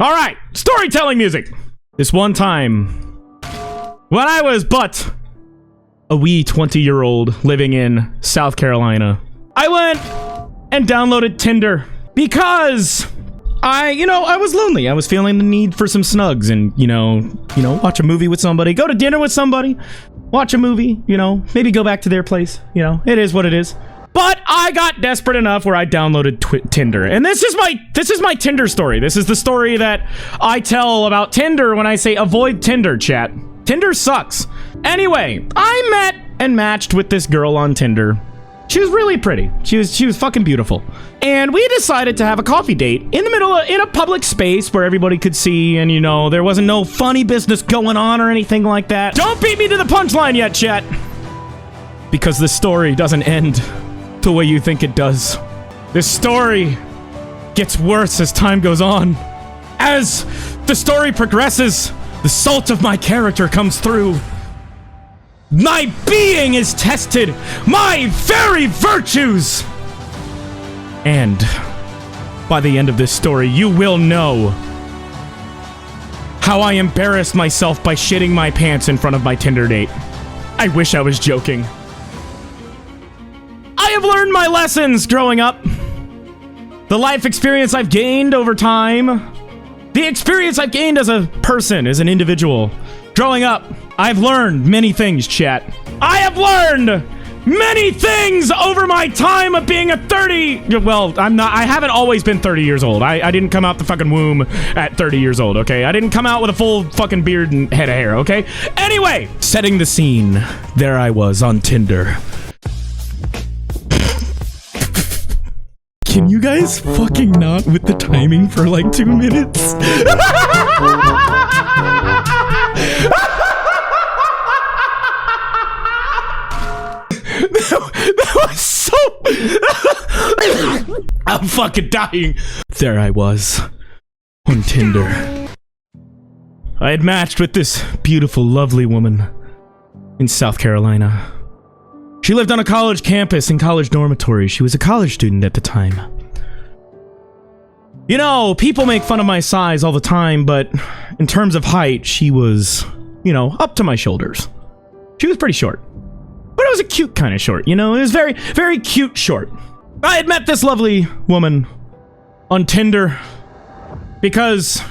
All right, storytelling music. This one time, when I was but a wee 20-year-old living in South Carolina, I went and downloaded Tinder because I was lonely. I was feeling the need for some snugs and, watch a movie with somebody, go to dinner with somebody, watch a movie, maybe go back to their place. It is what it is. But I got desperate enough where I downloaded Tinder. And this is my Tinder story. This is the story that I tell about Tinder when I say avoid Tinder, chat. Tinder sucks. Anyway, I met and matched with this girl on Tinder. She was really pretty. She was fucking beautiful. And we decided to have a coffee date in a public space where everybody could see, and there wasn't no funny business going on or anything like that. Don't beat me to the punchline yet, chat. Because this story doesn't end the way you think it does. This story gets worse as time goes on. As the story progresses, the salt of my character comes through. My being is tested, my very virtues! And by the end of this story, you will know how I embarrassed myself by shitting my pants in front of my Tinder date. I wish I was joking. I have learned my lessons growing up. The life experience I've gained over time. The experience I've gained as a person, as an individual. Growing up, I've learned many things, chat. I have learned many things over my time of being a 30... Well, I haven't always been 30 years old. I didn't come out the fucking womb at 30 years old, okay? I didn't come out with a full fucking beard and head of hair, okay? Anyway, setting the scene. There I was on Tinder. Can you guys fucking not with the timing for like 2 minutes? That was so... I'm fucking dying. There I was on Tinder. I had matched with this beautiful, lovely woman in South Carolina. She lived on a college campus in college dormitory. She was a college student at the time. People make fun of my size all the time, but in terms of height, she was, up to my shoulders. She was pretty short. But it was a cute kind of short, It was very, very cute short. I had met this lovely woman on Tinder because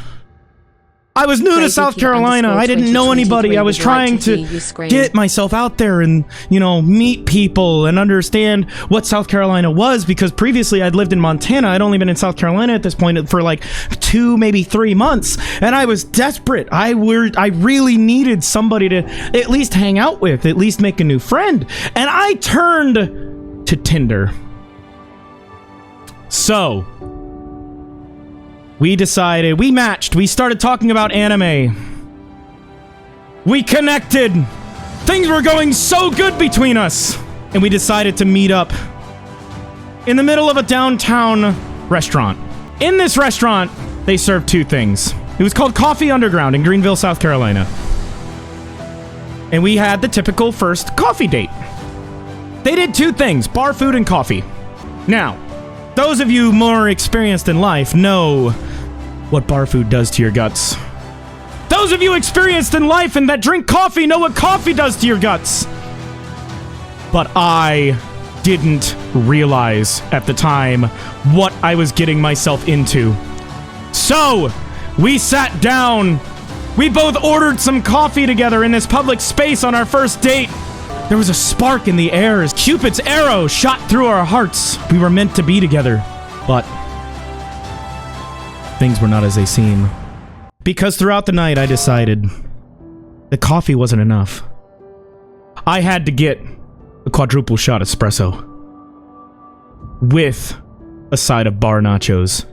I was new to South Carolina. I didn't know anybody. I was trying to get myself out there and, meet people and understand what South Carolina was, because previously I'd lived in Montana. I'd only been in South Carolina at this point for like 2, maybe 3 months. And I was desperate. I really needed somebody to at least hang out with, at least make a new friend. And I turned to Tinder. So we decided, we matched, we started talking about anime. We connected. Things were going so good between us. And we decided to meet up in the middle of a downtown restaurant. In this restaurant, they served 2 things. It was called Coffee Underground in Greenville, South Carolina. And we had the typical first coffee date. They did 2 things, bar food and coffee. Now, those of you more experienced in life know what bar food does to your guts. Those of you experienced in life and that drink coffee know what coffee does to your guts. But I didn't realize at the time what I was getting myself into. So, we sat down. We both ordered some coffee together in this public space on our first date. There was a spark in the air as Cupid's arrow shot through our hearts. We were meant to be together, but things were not as they seem. Because throughout the night, I decided the coffee wasn't enough. I had to get a quadruple shot espresso with a side of bar nachos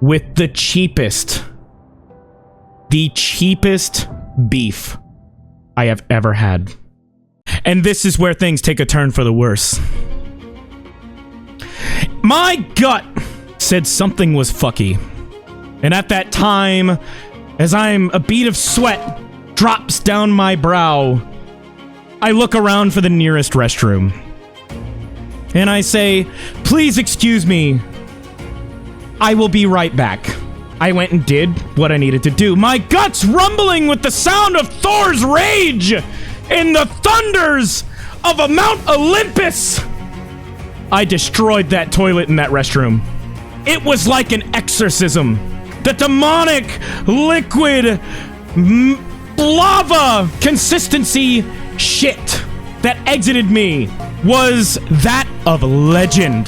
with the cheapest beef I have ever had. And this is where things take a turn for the worse. My gut said something was fucky. And at that time, as a bead of sweat drops down my brow, I look around for the nearest restroom. And I say, "Please excuse me. I will be right back." I went and did what I needed to do. My guts rumbling with the sound of Thor's rage in the thunders of a Mount Olympus. I destroyed that toilet in that restroom. It was like an exorcism. The demonic, liquid, lava consistency shit that exited me was that of legend.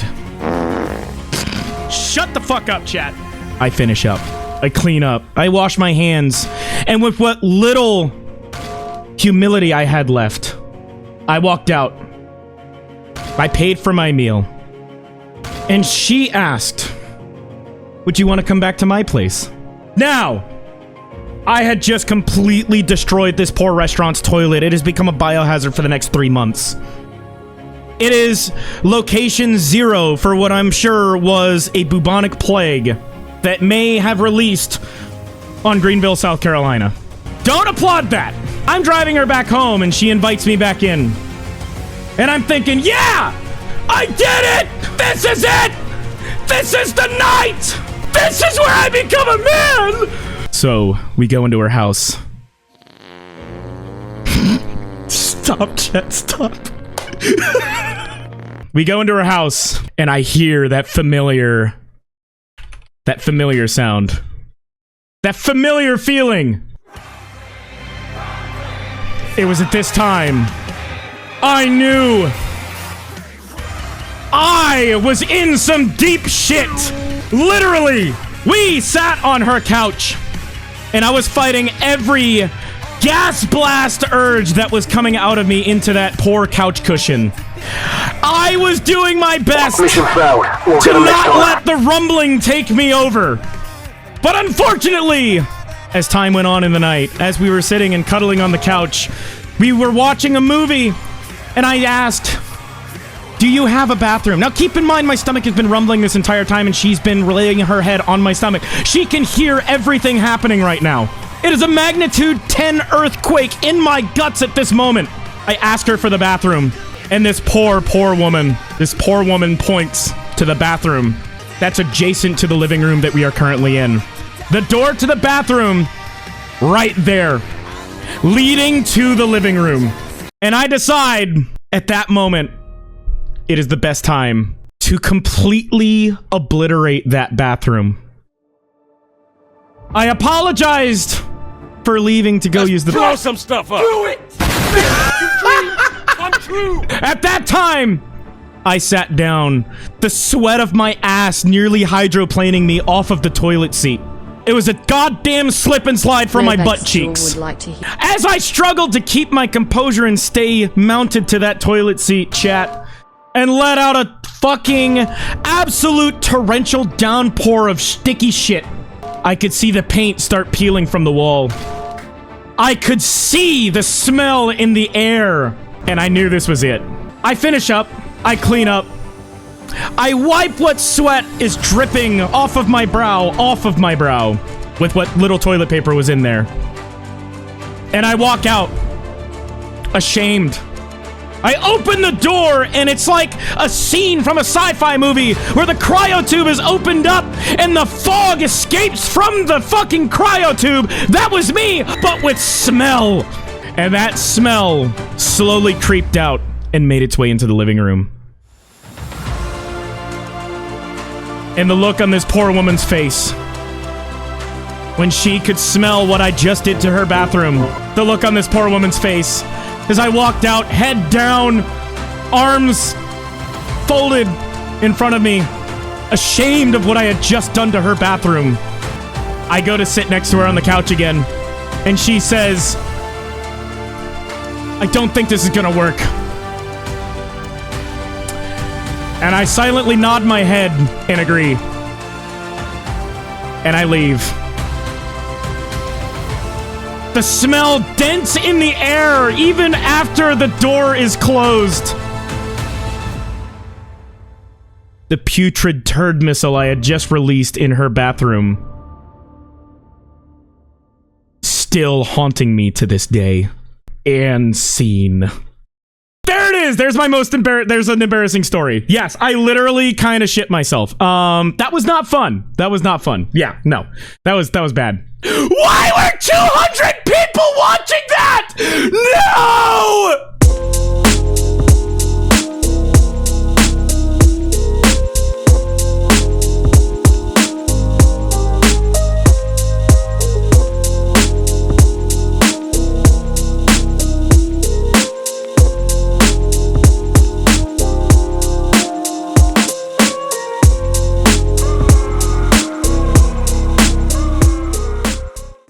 Shut the fuck up, chat. I finish up. I clean up. I wash my hands. And with what little humility I had left, I walked out. I paid for my meal. And she asked, would you want to come back to my place? Now, I had just completely destroyed this poor restaurant's toilet. It has become a biohazard for the next 3 months. It is location 0 for what I'm sure was a bubonic plague that may have released on Greenville, South Carolina. Don't applaud that! I'm driving her back home and she invites me back in. And I'm thinking, yeah! I did it! This is it! This is the night! This is where I become a man! So, we go into her house. Stop, chat, stop. We go into her house, and I hear that familiar sound. That familiar feeling. It was at this time I knew I was in some deep shit. Literally, we sat on her couch, and I was fighting every gas blast urge that was coming out of me into that poor couch cushion. I was doing my best to not let the rumbling take me over. But unfortunately, as time went on in the night, as we were sitting and cuddling on the couch, we were watching a movie, and I asked, do you have a bathroom? Now keep in mind my stomach has been rumbling this entire time and she's been laying her head on my stomach. She can hear everything happening right now. It is a magnitude 10 earthquake in my guts at this moment. I ask her for the bathroom, and this poor woman points to the bathroom that's adjacent to the living room that we are currently in. The door to the bathroom, right there, leading to the living room. And I decide, at that moment, it is the best time to completely obliterate that bathroom. I apologized for leaving to go use the blow some stuff up. Do it! Come true! At that time, I sat down, the sweat of my ass nearly hydroplaning me off of the toilet seat. It was a goddamn slip and slide from my butt cheeks. As I struggled to keep my composure and stay mounted to that toilet seat, chat, and let out a fucking absolute torrential downpour of sticky shit, I could see the paint start peeling from the wall. I could see the smell in the air, and I knew this was it. I finish up, I clean up, I wipe what sweat is dripping off of my brow, with what little toilet paper was in there. And I walk out, ashamed. I open the door, and it's like a scene from a sci-fi movie where the cryotube is opened up and the fog escapes from the fucking cryotube. That was me, but with smell. And that smell slowly creeped out and made its way into the living room. And the look on this poor woman's face when she could smell what I just did to her bathroom. The look on this poor woman's face as I walked out, head down, arms folded in front of me, ashamed of what I had just done to her bathroom. I go to sit next to her on the couch again, and she says, I don't think this is gonna work. And I silently nod my head and agree. And I leave. The smell dense in the air even after the door is closed. The putrid turd missile I had just released in her bathroom still haunting me to this day. And scene. There it is. There's my most there's an embarrassing story. Yes, I literally kind of shit myself. That was not fun. That was not fun. Yeah, no. That was bad. Why were 200 people watching that? No!